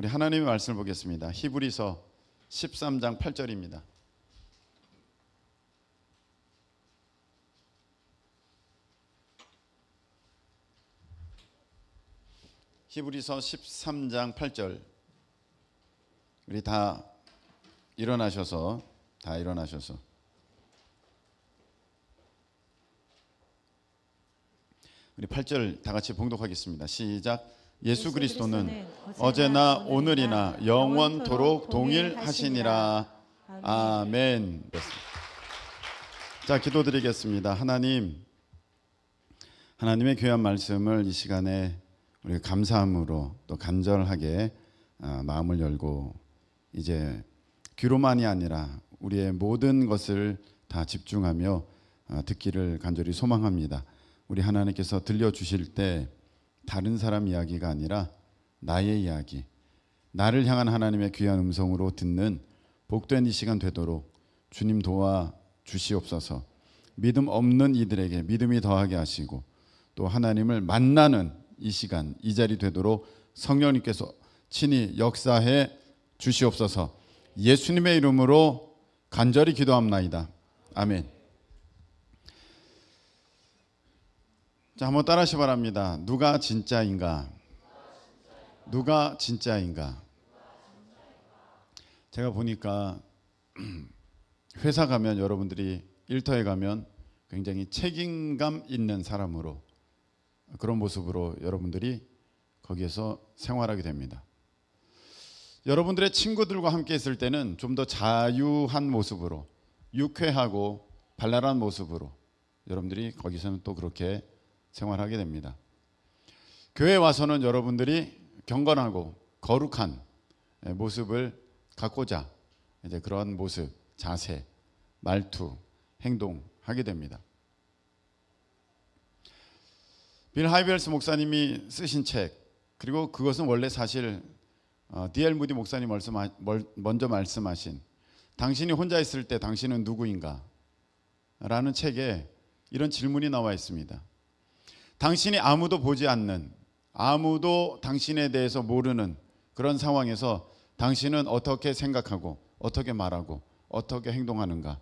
우리 하나님의 말씀을 보겠습니다. 히브리서 13장 8절입니다. 히브리서 13장 8절. 우리 다 일어나셔서 우리 8절 다 같이 봉독하겠습니다. 시작. 예수 그리스도는 어제나 오늘이나 영원토록 동일하시니라. 아멘. 자, 기도드리겠습니다. 하나님의 귀한 말씀을 이 시간에 우리 감사함으로 또 간절하게 마음을 열고 이제 귀로만이 아니라 우리의 모든 것을 다 집중하며 듣기를 간절히 소망합니다. 우리 하나님께서 들려주실 때 다른 사람 이야기가 아니라 나의 이야기, 나를 향한 하나님의 귀한 음성으로 듣는 복된 이 시간 되도록 주님 도와 주시옵소서. 믿음 없는 이들에게 믿음이 더하게 하시고 또 하나님을 만나는 이 시간, 이 자리 되도록 성령님께서 친히 역사해 주시옵소서. 예수님의 이름으로 간절히 기도합나이다. 아멘. 자, 한번 따라하시 바랍니다. 누가 진짜인가? 누가 진짜인가? 제가 보니까 회사 가면 여러분들이 일터에 가면 굉장히 책임감 있는 사람으로 그런 모습으로 여러분들이 거기에서 생활하게 됩니다. 여러분들의 친구들과 함께 있을 때는 좀 더 자유한 모습으로 유쾌하고 발랄한 모습으로 여러분들이 거기서는 또 그렇게 생활하게 됩니다. 교회에 와서는 여러분들이 경건하고 거룩한 모습을 갖고자 이제 그런 모습, 자세, 말투, 행동하게 됩니다. 빌 하이벨스 목사님이 쓰신 책, 그리고 그것은 원래 사실 D.L. 무디 목사님 먼저 말씀하신 당신이 혼자 있을 때 당신은 누구인가? 라는 책에 이런 질문이 나와 있습니다. 당신이 아무도 보지 않는, 아무도 당신에 대해서 모르는 그런 상황에서 당신은 어떻게 생각하고 어떻게 말하고 어떻게 행동하는가?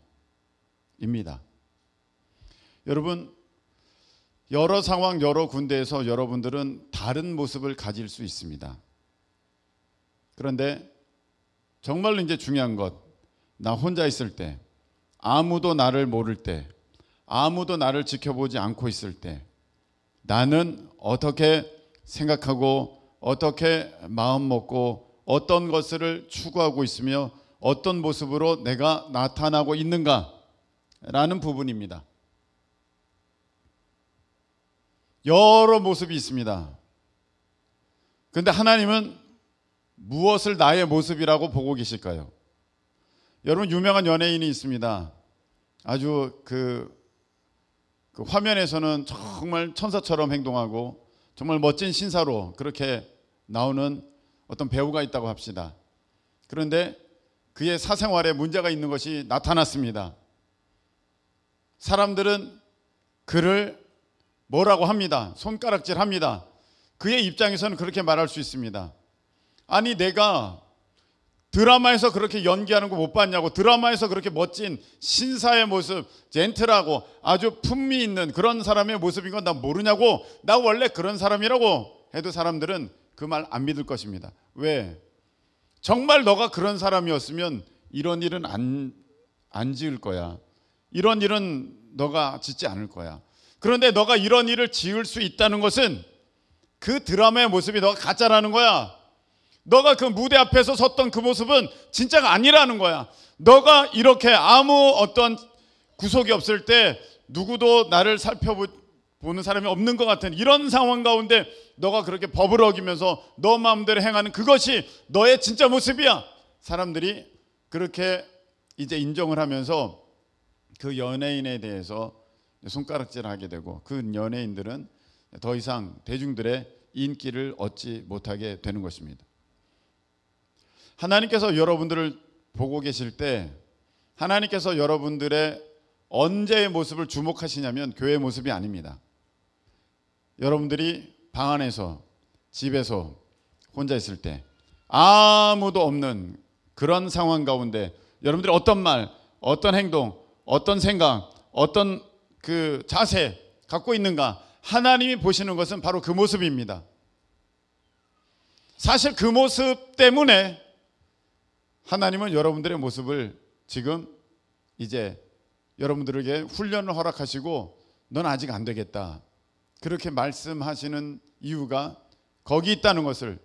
입니다. 여러분, 여러 상황, 여러 군데에서 여러분들은 다른 모습을 가질 수 있습니다. 그런데 정말로 이제 중요한 것, 나 혼자 있을 때, 아무도 나를 모를 때, 아무도 나를 지켜보지 않고 있을 때 나는 어떻게 생각하고 어떻게 마음 먹고 어떤 것을 추구하고 있으며 어떤 모습으로 내가 나타나고 있는가라는 부분입니다. 여러 모습이 있습니다. 그런데 하나님은 무엇을 나의 모습이라고 보고 계실까요? 여러분, 유명한 연예인이 있습니다. 아주 그 화면에서는 정말 천사처럼 행동하고 정말 멋진 신사로 그렇게 나오는 어떤 배우가 있다고 합시다. 그런데 그의 사생활에 문제가 있는 것이 나타났습니다. 사람들은 그를 뭐라고 합니다. 손가락질합니다. 그의 입장에서는 그렇게 말할 수 있습니다. 아니, 내가 드라마에서 그렇게 연기하는 거 못 봤냐고, 드라마에서 그렇게 멋진 신사의 모습, 젠틀하고 아주 품위 있는 그런 사람의 모습인 건 나 모르냐고, 나 원래 그런 사람이라고 해도 사람들은 그 말 안 믿을 것입니다. 왜? 정말 너가 그런 사람이었으면 이런 일은 안 지을 거야. 이런 일은 너가 짓지 않을 거야. 그런데 너가 이런 일을 지을 수 있다는 것은 그 드라마의 모습이 너가 가짜라는 거야. 너가 그 무대 앞에서 섰던 그 모습은 진짜가 아니라는 거야. 너가 이렇게 아무 어떤 구속이 없을 때 누구도 나를 살펴보는 사람이 없는 것 같은 이런 상황 가운데 너가 그렇게 법을 어기면서 너 마음대로 행하는 그것이 너의 진짜 모습이야. 사람들이 그렇게 이제 인정을 하면서 그 연예인에 대해서 손가락질하게 되고 그 연예인들은 더 이상 대중들의 인기를 얻지 못하게 되는 것입니다. 하나님께서 여러분들을 보고 계실 때 하나님께서 여러분들의 언제의 모습을 주목하시냐면 교회의 모습이 아닙니다. 여러분들이 방 안에서 집에서 혼자 있을 때 아무도 없는 그런 상황 가운데 여러분들이 어떤 말, 어떤 행동, 어떤 생각, 어떤 그 자세 갖고 있는가, 하나님이 보시는 것은 바로 그 모습입니다. 사실 그 모습 때문에 하나님은 여러분들의 모습을 지금 이제 여러분들에게 훈련을 허락하시고 넌 아직 안 되겠다 그렇게 말씀하시는 이유가 거기 있다는 것을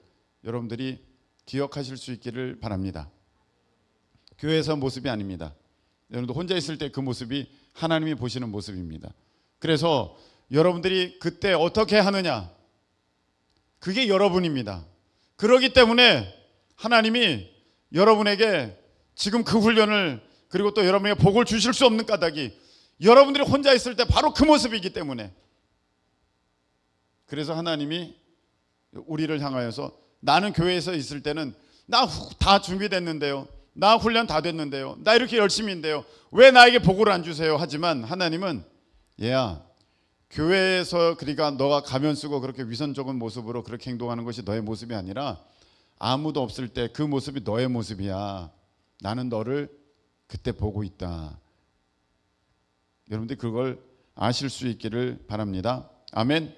여러분들이 기억하실 수 있기를 바랍니다. 교회에서 모습이 아닙니다. 여러분들 혼자 있을 때 그 모습이 하나님이 보시는 모습입니다. 그래서 여러분들이 그때 어떻게 하느냐, 그게 여러분입니다. 그렇기 때문에 하나님이 여러분에게 지금 그 훈련을, 그리고 또 여러분에게 복을 주실 수 없는 까닭이 여러분들이 혼자 있을 때 바로 그 모습이기 때문에, 그래서 하나님이 우리를 향하여서 나는 교회에서 있을 때는 나 다 준비됐는데요, 나 훈련 다 됐는데요, 나 이렇게 열심히인데요, 왜 나에게 복을 안 주세요? 하지만 하나님은 얘야, 교회에서 그러니까 너가 가면 쓰고 그렇게 위선적인 모습으로 그렇게 행동하는 것이 너의 모습이 아니라 아무도 없을 때 그 모습이 너의 모습이야. 나는 너를 그때 보고 있다. 여러분들 그걸 아실 수 있기를 바랍니다. 아멘.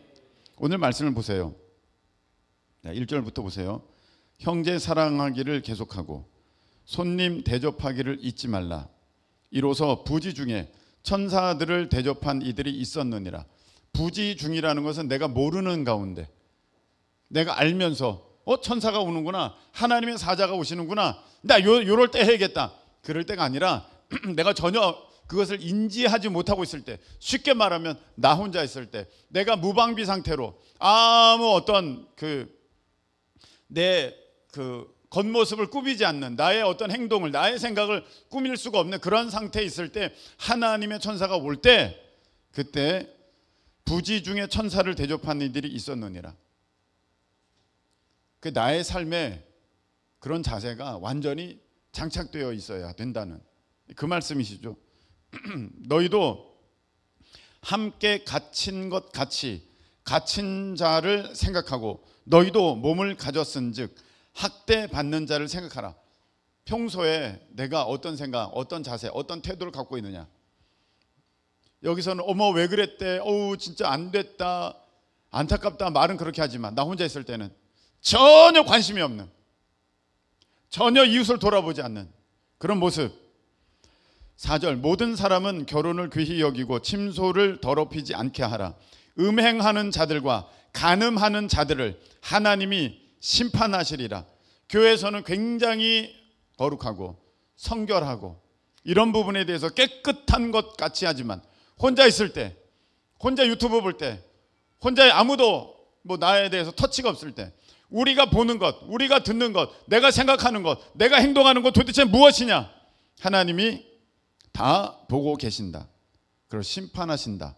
오늘 말씀을 보세요. 1절부터 보세요. 형제 사랑하기를 계속하고 손님 대접하기를 잊지 말라. 이로써 부지 중에 천사들을 대접한 이들이 있었느니라. 부지 중이라는 것은 내가 모르는 가운데, 내가 알면서 천사가 오는구나, 하나님의 사자가 오시는구나, 나 요럴 때 해야겠다, 그럴 때가 아니라 내가 전혀 그것을 인지하지 못하고 있을 때, 쉽게 말하면 나 혼자 있을 때, 내가 무방비 상태로 아무 어떤 내 겉모습을 꾸미지 않는 나의 어떤 행동을, 나의 생각을 꾸밀 수가 없는 그런 상태에 있을 때 하나님의 천사가 올 때, 그때 부지 중에 천사를 대접하는 이들이 있었느니라. 그 나의 삶에 그런 자세가 완전히 장착되어 있어야 된다는 그 말씀이시죠. 너희도 함께 갇힌 것 같이 갇힌 자를 생각하고 너희도 몸을 가졌은즉 학대받는 자를 생각하라. 평소에 내가 어떤 생각, 어떤 자세, 어떤 태도를 갖고 있느냐. 여기서는 어머 왜 그랬대, 어우 진짜 안 됐다, 안타깝다 말은 그렇게 하지만 나 혼자 있을 때는 전혀 관심이 없는, 전혀 이웃을 돌아보지 않는 그런 모습. 4절 모든 사람은 결혼을 귀히 여기고 침소를 더럽히지 않게 하라. 음행하는 자들과 간음하는 자들을 하나님이 심판하시리라. 교회에서는 굉장히 거룩하고 성결하고 이런 부분에 대해서 깨끗한 것 같이 하지만 혼자 있을 때, 혼자 유튜브 볼 때, 혼자 아무도 나에 대해서 터치가 없을 때, 우리가 보는 것, 우리가 듣는 것, 내가 생각하는 것, 내가 행동하는 것 도대체 무엇이냐? 하나님이 다 보고 계신다. 그걸 심판하신다.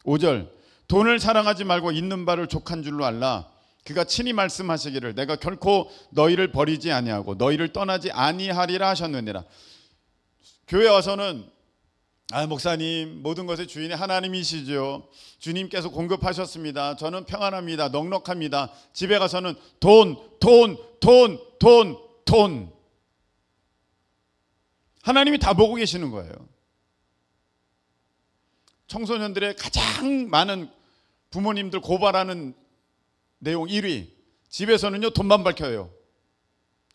5절 돈을 사랑하지 말고 있는 바를 족한 줄로 알라. 그가 친히 말씀하시기를 내가 결코 너희를 버리지 아니하고 너희를 떠나지 아니하리라 하셨느니라. 교회 와서는 목사님 모든 것의 주인이 하나님이시죠, 주님께서 공급하셨습니다, 저는 평안합니다, 넉넉합니다. 집에 가서는 돈. 하나님이 다 보고 계시는 거예요. 청소년들의 가장 많은 부모님들 고발하는 내용 1위, 집에서는요 돈만 밝혀요.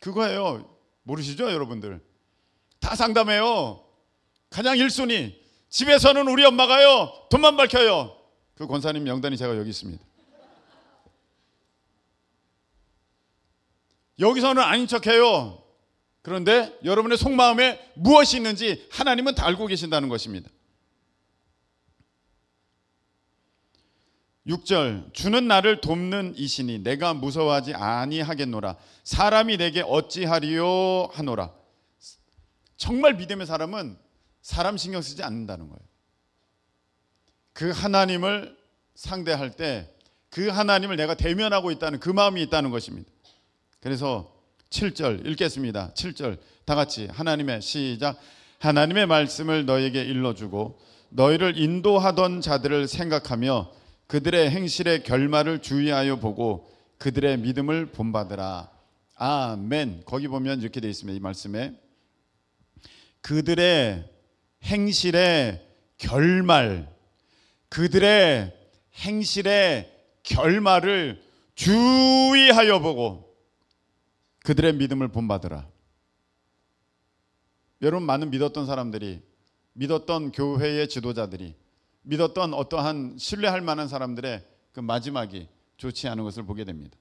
그거예요. 모르시죠 여러분들? 다 상담해요. 가장 1순위, 집에서는 우리 엄마가요 돈만 밝혀요. 그 권사님 명단이 제가 여기 있습니다. 여기서는 아닌 척해요. 그런데 여러분의 속마음에 무엇이 있는지 하나님은 다 알고 계신다는 것입니다. 6절 주는 나를 돕는 이시니 내가 무서워하지 아니하겠노라. 사람이 내게 어찌하리요 하노라. 정말 믿음의 사람은 사람 신경 쓰지 않는다는 거예요. 그 하나님을 상대할 때 그 하나님을 내가 대면하고 있다는 그 마음이 있다는 것입니다. 그래서 7절 읽겠습니다. 7절 다 같이 하나님의 시작. 하나님의 말씀을 너에게 일러주고 너희를 인도하던 자들을 생각하며 그들의 행실의 결말을 주의하여 보고 그들의 믿음을 본받으라. 아멘. 거기 보면 이렇게 되어 있습니다. 이 말씀에 그들의 행실의 결말, 그들의 행실의 결말을 주의하여 보고 그들의 믿음을 본받으라. 여러분, 많은 믿었던 사람들이, 믿었던 교회의 지도자들이, 믿었던 어떠한 신뢰할 만한 사람들의 그 마지막이 좋지 않은 것을 보게 됩니다.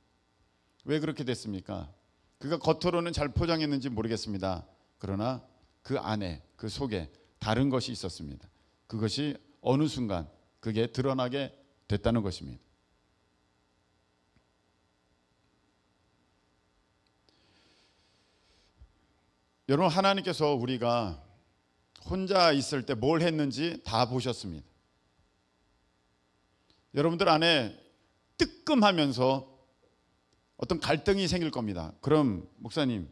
왜 그렇게 됐습니까? 그가 겉으로는 잘 포장했는지 모르겠습니다. 그러나 그 안에, 그 속에 다른 것이 있었습니다. 그것이 어느 순간 그게 드러나게 됐다는 것입니다. 여러분, 하나님께서 우리가 혼자 있을 때 뭘 했는지 다 보셨습니다. 여러분들 안에 뜨끔하면서 어떤 갈등이 생길 겁니다. 그럼 목사님,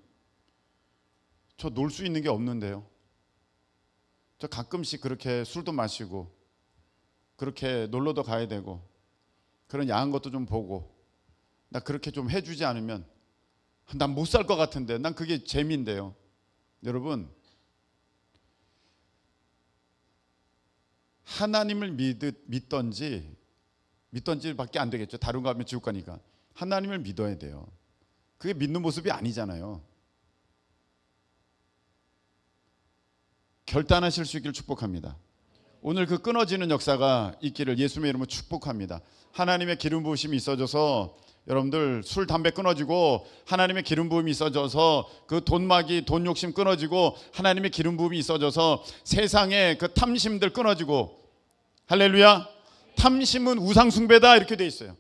저 놀 수 있는 게 없는데요. 저 가끔씩 그렇게 술도 마시고 그렇게 놀러도 가야 되고 그런 야한 것도 좀 보고 나 그렇게 좀 해주지 않으면 난 못 살 것 같은데, 난 그게 재미인데요. 여러분, 하나님을 믿던지밖에 안 되겠죠. 다른 거 하면 지옥 가니까. 하나님을 믿어야 돼요. 그게 믿는 모습이 아니잖아요. 결단하실 수 있기를 축복합니다. 오늘 그 끊어지는 역사가 있기를 예수님의 이름으로 축복합니다. 하나님의 기름 부으심이 있어져서 여러분들 술 담배 끊어지고, 하나님의 기름 부음이 있어져서 그 돈마기 돈 욕심 끊어지고, 하나님의 기름 부음이 있어져서 세상의 그 탐심들 끊어지고. 할렐루야. 탐심은 우상숭배다 이렇게 돼 있어요.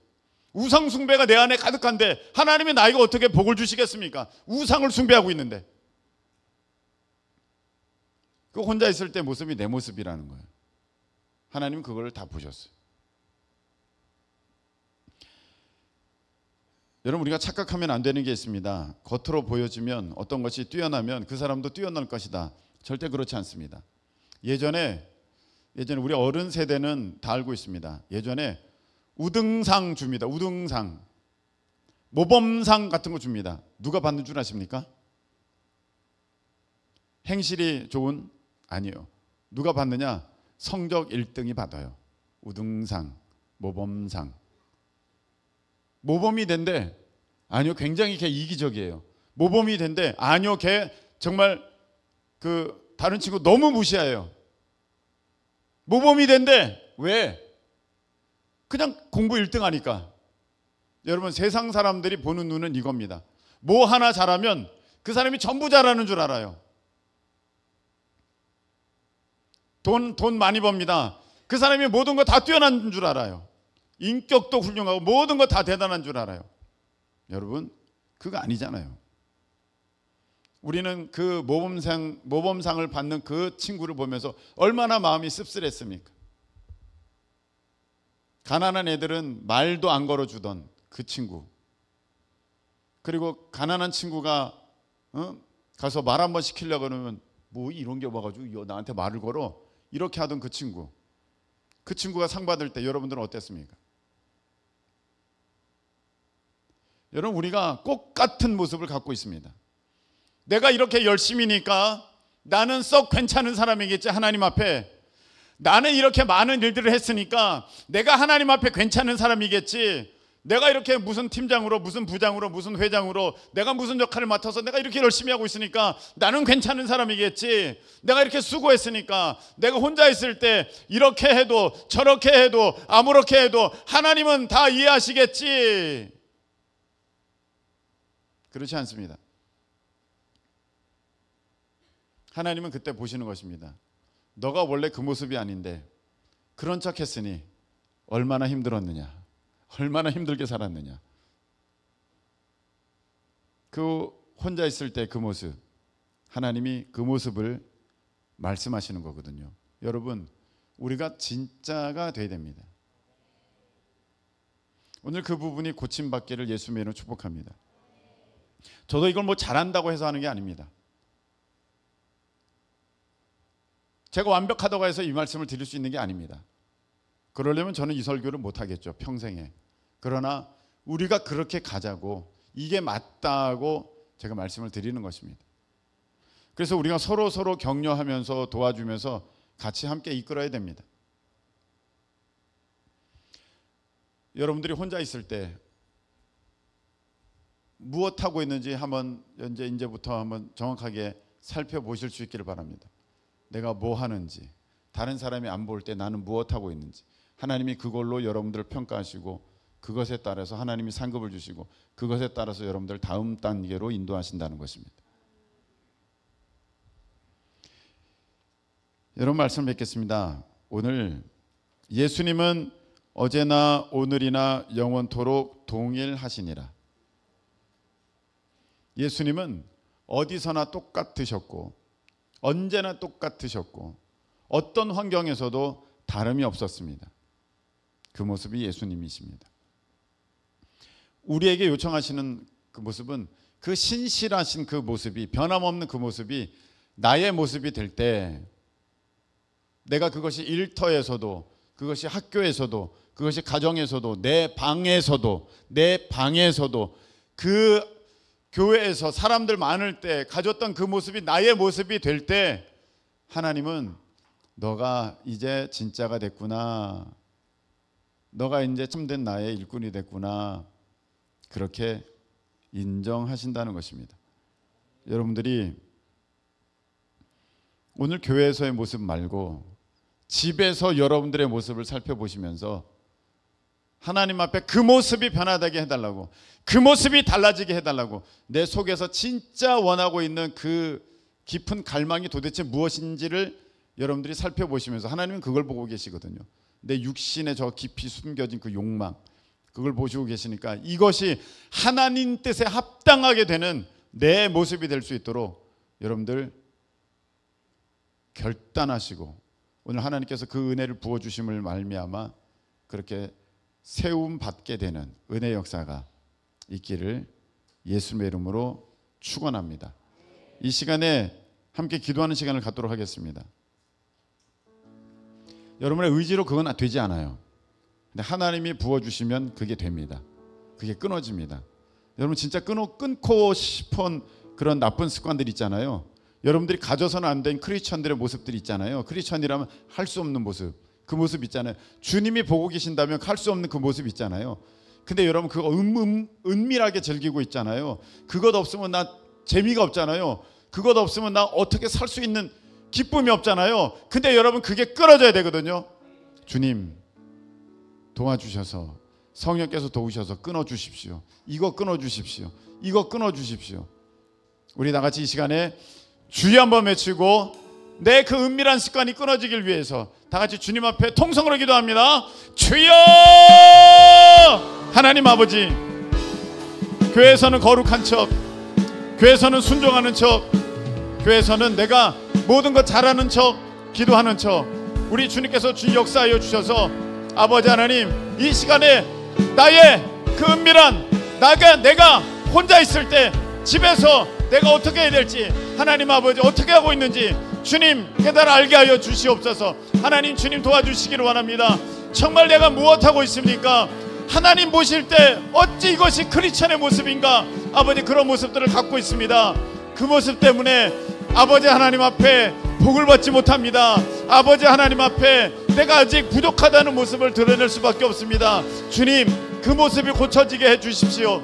우상숭배가 내 안에 가득한데 하나님이 나에게 어떻게 복을 주시겠습니까? 우상을 숭배하고 있는데. 그 혼자 있을 때 모습이 내 모습이라는 거예요. 하나님은 그걸 다 보셨어요. 여러분, 우리가 착각하면 안 되는 게 있습니다. 겉으로 보여지면 어떤 것이 뛰어나면 그 사람도 뛰어날 것이다. 절대 그렇지 않습니다. 예전에 우리 어른 세대는 다 알고 있습니다. 예전에 우등상 줍니다. 우등상, 모범상 같은 거 줍니다. 누가 받는 줄 아십니까? 행실이 좋은? 아니요. 누가 받느냐? 성적 1등이 받아요. 우등상, 모범상. 모범이 된대. 아니요, 굉장히 걔 이기적이에요. 모범이 된대. 아니요, 걔 정말 그 다른 친구 너무 무시해요. 모범이 된대. 왜? 그냥 공부 1등 하니까. 여러분, 세상 사람들이 보는 눈은 이겁니다. 뭐 하나 잘하면 그 사람이 전부 잘하는 줄 알아요. 돈 많이 법니다. 그 사람이 모든 거 다 뛰어난 줄 알아요. 인격도 훌륭하고 모든 거 다 대단한 줄 알아요. 여러분, 그거 아니잖아요. 우리는 그 모범상을 받는 그 친구를 보면서 얼마나 마음이 씁쓸했습니까? 가난한 애들은 말도 안 걸어주던 그 친구, 그리고 가난한 친구가 가서 말 한번 시키려고 그러면 뭐 이런 게 와가지고 나한테 말을 걸어, 이렇게 하던 그 친구가 상 받을 때 여러분들은 어땠습니까? 여러분, 우리가 꼭 같은 모습을 갖고 있습니다. 내가 이렇게 열심히니까 나는 썩 괜찮은 사람이겠지. 하나님 앞에 나는 이렇게 많은 일들을 했으니까 내가 하나님 앞에 괜찮은 사람이겠지. 내가 이렇게 무슨 팀장으로, 무슨 부장으로, 무슨 회장으로 내가 무슨 역할을 맡아서 내가 이렇게 열심히 하고 있으니까 나는 괜찮은 사람이겠지. 내가 이렇게 수고했으니까, 내가 혼자 있을 때 이렇게 해도 저렇게 해도 아무렇게 해도 하나님은 다 이해하시겠지. 그렇지 않습니다. 하나님은 그때 보시는 것입니다. 너가 원래 그 모습이 아닌데 그런 척 했으니 얼마나 힘들었느냐, 얼마나 힘들게 살았느냐. 그 혼자 있을 때 그 모습, 하나님이 그 모습을 말씀하시는 거거든요. 여러분, 우리가 진짜가 돼야 됩니다. 오늘 그 부분이 고침받기를 예수님의 이름으로 축복합니다. 저도 이걸 뭐 잘한다고 해서 하는 게 아닙니다. 제가 완벽하다고 해서 이 말씀을 드릴 수 있는 게 아닙니다. 그러려면 저는 이 설교를 못 하겠죠, 평생에. 그러나 우리가 그렇게 가자고, 이게 맞다고 제가 말씀을 드리는 것입니다. 그래서 우리가 서로 격려하면서 도와주면서 같이 함께 이끌어야 됩니다. 여러분들이 혼자 있을 때 무엇 하고 있는지 한번 이제부터 한번 정확하게 살펴보실 수 있기를 바랍니다. 내가 뭐 하는지, 다른 사람이 안 볼 때 나는 무엇 하고 있는지, 하나님이 그걸로 여러분들을 평가하시고 그것에 따라서 하나님이 상급을 주시고 그것에 따라서 여러분들 다음 단계로 인도하신다는 것입니다. 여러분 말씀 뵙겠습니다. 오늘 예수님은 어제나 오늘이나 영원토록 동일하시니라. 예수님은 어디서나 똑같으셨고 언제나 똑같으셨고 어떤 환경에서도 다름이 없었습니다. 그 모습이 예수님이십니다. 우리에게 요청하시는 그 모습은 그 신실하신 그 모습이, 변함없는 그 모습이 나의 모습이 될 때 내가 그것이 일터에서도, 그것이 학교에서도, 그것이 가정에서도, 내 방에서도 그 교회에서 사람들 많을 때 가졌던 그 모습이 나의 모습이 될 때 하나님은 너가 이제 진짜가 됐구나, 너가 이제 참된 나의 일꾼이 됐구나, 그렇게 인정하신다는 것입니다. 여러분들이 오늘 교회에서의 모습 말고 집에서 여러분들의 모습을 살펴보시면서 하나님 앞에 그 모습이 변화되게 해달라고, 그 모습이 달라지게 해달라고, 내 속에서 진짜 원하고 있는 그 깊은 갈망이 도대체 무엇인지를 여러분들이 살펴보시면서, 하나님은 그걸 보고 계시거든요. 내 육신에 저 깊이 숨겨진 그 욕망, 그걸 보시고 계시니까 이것이 하나님 뜻에 합당하게 되는 내 모습이 될 수 있도록 여러분들 결단하시고, 오늘 하나님께서 그 은혜를 부어주심을 말미암아 그렇게 세움 받게 되는 은혜 역사가 있기를 예수님의 이름으로 축원합니다. 이 시간에 함께 기도하는 시간을 갖도록 하겠습니다. 여러분의 의지로 그건 되지 않아요. 근데 하나님이 부어주시면 그게 됩니다. 그게 끊어집니다. 여러분 진짜 끊고 싶은 그런 나쁜 습관들 있잖아요. 여러분들이 가져서는 안 된 크리스천들의 모습들이 있잖아요. 크리스천이라면 할 수 없는 모습, 그 모습 있잖아요. 주님이 보고 계신다면 할 수 없는 그 모습 있잖아요. 근데 여러분 그거 은밀하게 즐기고 있잖아요. 그것 없으면 나 재미가 없잖아요. 그것 없으면 나 어떻게 살 수 있는 기쁨이 없잖아요. 근데 여러분 그게 끊어져야 되거든요. 주님 도와주셔서, 성령께서 도우셔서 끊어주십시오. 이거 끊어주십시오. 이거 끊어주십시오. 우리 다 같이 이 시간에 주여 한번 외치고 내 그 은밀한 습관이 끊어지길 위해서 다 같이 주님 앞에 통성으로 기도합니다. 주여! 하나님 아버지, 교회에서는 거룩한 척, 교회에서는 순종하는 척, 교회에서는 내가 모든 것 잘하는 척, 기도하는 척, 우리 주님께서 주 역사하여 주셔서 아버지 하나님, 이 시간에 나의 그 은밀한 내가 혼자 있을 때 집에서 내가 어떻게 해야 될지, 하나님 아버지 어떻게 하고 있는지 주님 깨달아 알게 하여 주시옵소서. 하나님 주님 도와주시기를 원합니다. 정말 내가 무엇하고 있습니까? 하나님 보실 때 어찌 이것이 크리스천의 모습인가? 아버지 그런 모습들을 갖고 있습니다. 그 모습 때문에 아버지 하나님 앞에 복을 받지 못합니다. 아버지 하나님 앞에 내가 아직 부족하다는 모습을 드러낼 수밖에 없습니다. 주님 그 모습이 고쳐지게 해주십시오.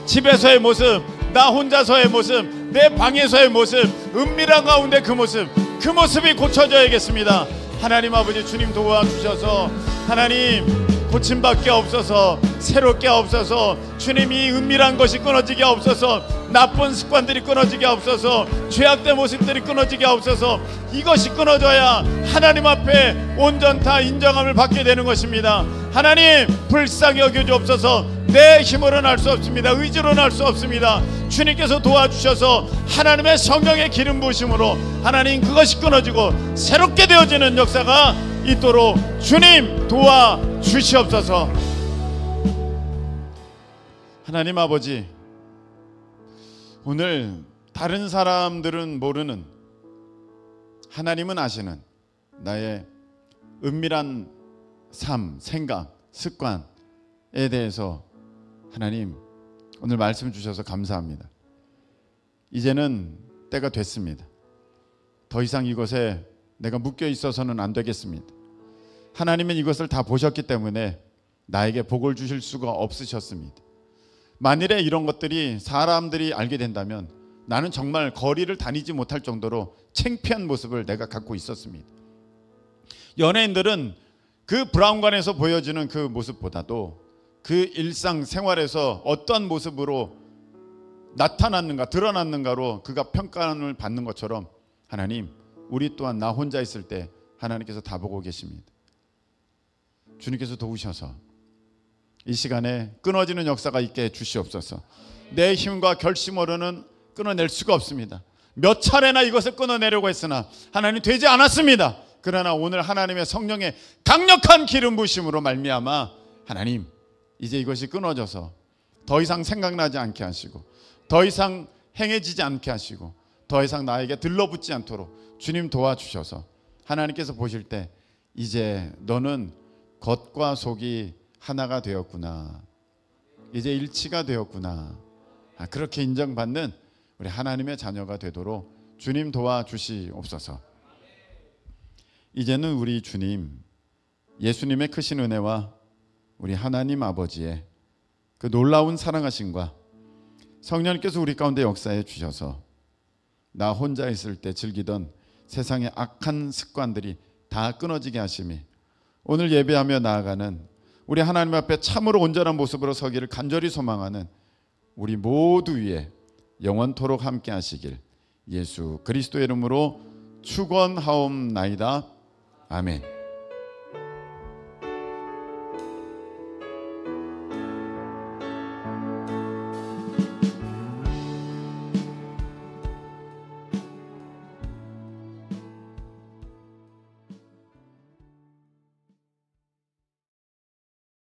집에서의 모습, 나 혼자서의 모습, 내 방에서의 모습, 은밀한 가운데 그 모습이 고쳐져야겠습니다. 하나님 아버지 주님 도와주셔서 하나님 고침받게 없어서, 새롭게 없어서, 주님 이 은밀한 것이 끊어지게 없어서, 나쁜 습관들이 끊어지게 없어서, 죄악된 모습들이 끊어지게 없어서, 이것이 끊어져야 하나님 앞에 온전타 인정함을 받게 되는 것입니다. 하나님 불쌍히 여겨주옵소서. 내 힘으로는 할 수 없습니다. 의지로는 할 수 없습니다. 주님께서 도와주셔서 하나님의 성령의 기름 부으심으로 하나님 그것이 끊어지고 새롭게 되어지는 역사가 있도록 주님 도와주시옵소서. 하나님 아버지, 오늘 다른 사람들은 모르는, 하나님은 아시는 나의 은밀한 삶, 생각, 습관에 대해서 하나님 오늘 말씀 주셔서 감사합니다. 이제는 때가 됐습니다. 더 이상 이것에 내가 묶여 있어서는 안 되겠습니다. 하나님은 이것을 다 보셨기 때문에 나에게 복을 주실 수가 없으셨습니다. 만일에 이런 것들이 사람들이 알게 된다면 나는 정말 거리를 다니지 못할 정도로 창피한 모습을 내가 갖고 있었습니다. 연예인들은 그 브라운관에서 보여주는 그 모습보다도 그 일상생활에서 어떤 모습으로 나타났는가 드러났는가로 그가 평가를 받는 것처럼 하나님, 우리 또한 나 혼자 있을 때 하나님께서 다 보고 계십니다. 주님께서 도우셔서 이 시간에 끊어지는 역사가 있게 해주시옵소서. 내 힘과 결심으로는 끊어낼 수가 없습니다. 몇 차례나 이것을 끊어내려고 했으나 하나님 되지 않았습니다. 그러나 오늘 하나님의 성령의 강력한 기름 부으심으로 말미암아 하나님, 이제 이것이 끊어져서 더 이상 생각나지 않게 하시고 더 이상 행해지지 않게 하시고 더 이상 나에게 들러붙지 않도록 주님 도와주셔서 하나님께서 보실 때 이제 너는 겉과 속이 하나가 되었구나, 이제 일치가 되었구나, 그렇게 인정받는 우리 하나님의 자녀가 되도록 주님 도와주시옵소서. 이제는 우리 주님, 예수님의 크신 은혜와 우리 하나님 아버지의 그 놀라운 사랑하심과 성령님께서 우리 가운데 역사해 주셔서 나 혼자 있을 때 즐기던 세상의 악한 습관들이 다 끊어지게 하심이 오늘 예배하며 나아가는 우리 하나님 앞에 참으로 온전한 모습으로 서기를 간절히 소망하는 우리 모두 위에 영원토록 함께 하시길 예수 그리스도의 이름으로 축원하옵나이다. 아멘.